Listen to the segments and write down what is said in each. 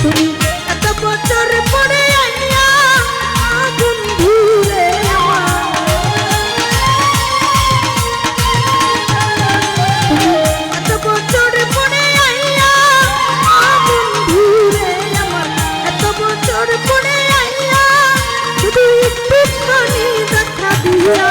তুমি এত বছর পরে আইয়া বন্ধু রে আমার, তুমি এত বছর পরে আইয়া বন্ধু রে আমার, এত বছর পরে আইয়া শুধু একটুখানি দেখা দিয়া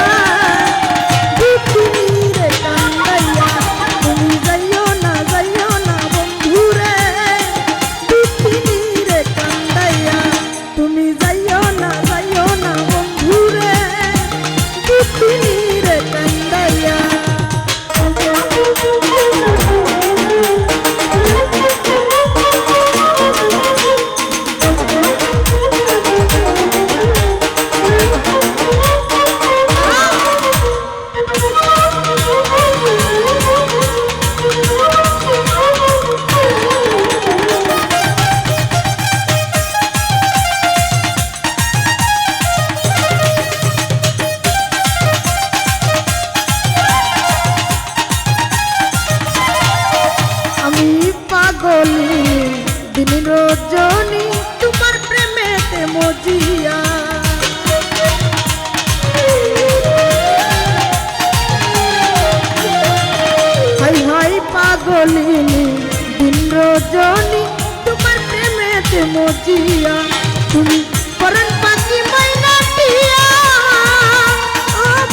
দিন রজনী তোমার প্রেমেতে মজিয়া, হাই হাই পাগলিনী দিন রজনী তোমার প্রেমেতে মজিয়া, তুমি পরাণ পাখি মাইনা টিয়া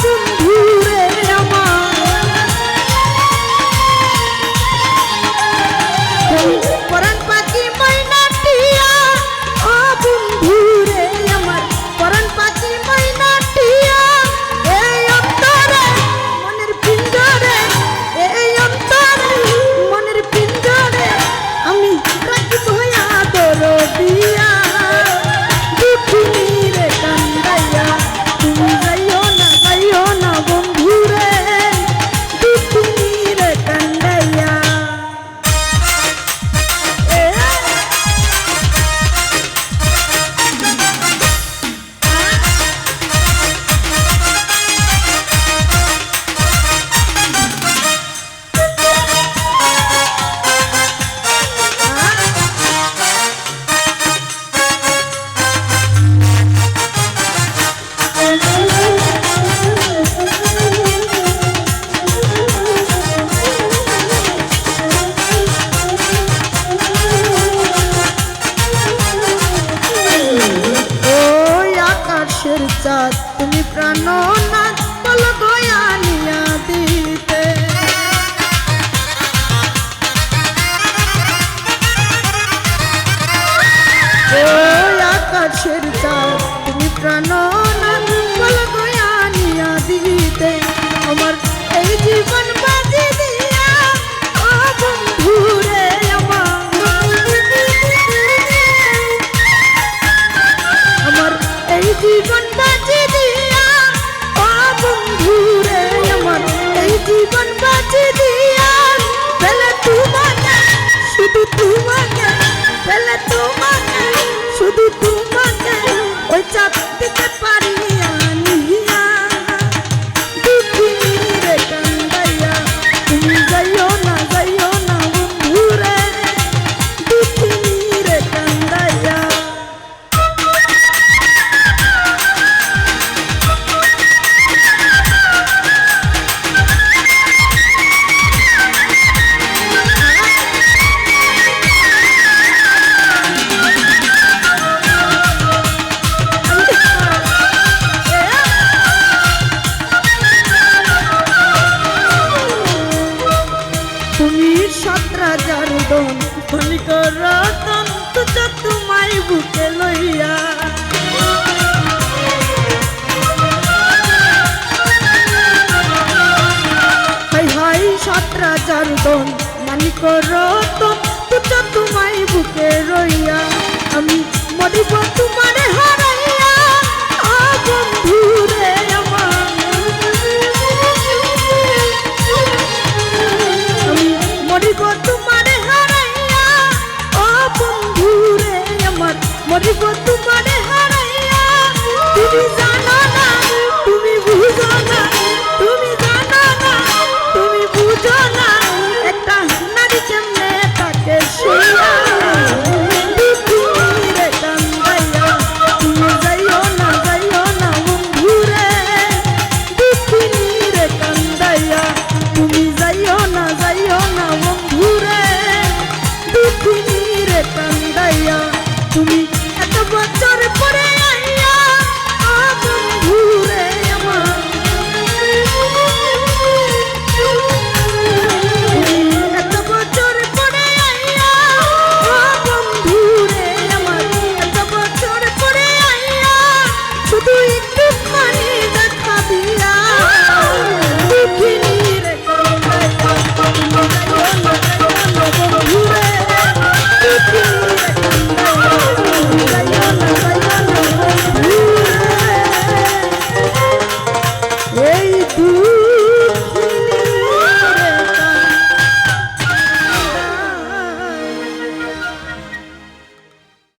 বন্ধু রে আমার, পরাণ পাখি মাইনা টিয়া বন্ধু রে আমার, পরাণ পাখি মাইনা টিয়া এই অন্তরে মনের পিঞ্জরে, এই অন্তরে মনের পিঞ্জরে আমি রাখিব আদর দিয়া, দুঃখিনী রে কান্দাইয়া তুমি যাইও না বন্ধু রে, দুঃখিনী রে কান্দাইয়া। চাঁদ তুমি প্রাণনাথ বল গয়ানিয়া দিতে, ওই আকাশের চাঁদ তুমি প্রাণনাথ বল গয়ানিয়া দিতে, আমার এই জীবন বাজি দিয়া বন্ধু রে আমার এই জীবন বাজি দিয়া বন্ধু রে আমার, এই জীবন বাজি দিয়া পেলে তোমাকে শুধু তোমাকে, পেলে তোমাকে শুধু তোমাকে ওই চাঁদ দিতে পারি আনিয়া, দুঃখিনী রে কান্দাইয়া তুমি যাইও না বন্ধু রে, দুঃখিনী রে কান্দাইয়া। তুমি সত্রাজার দন খনিকর রতন তুজ তোমায় বুকে লইয়া, হাই হাই সত্রাজার দন মানিক রতন তুজ তোমায় বুকে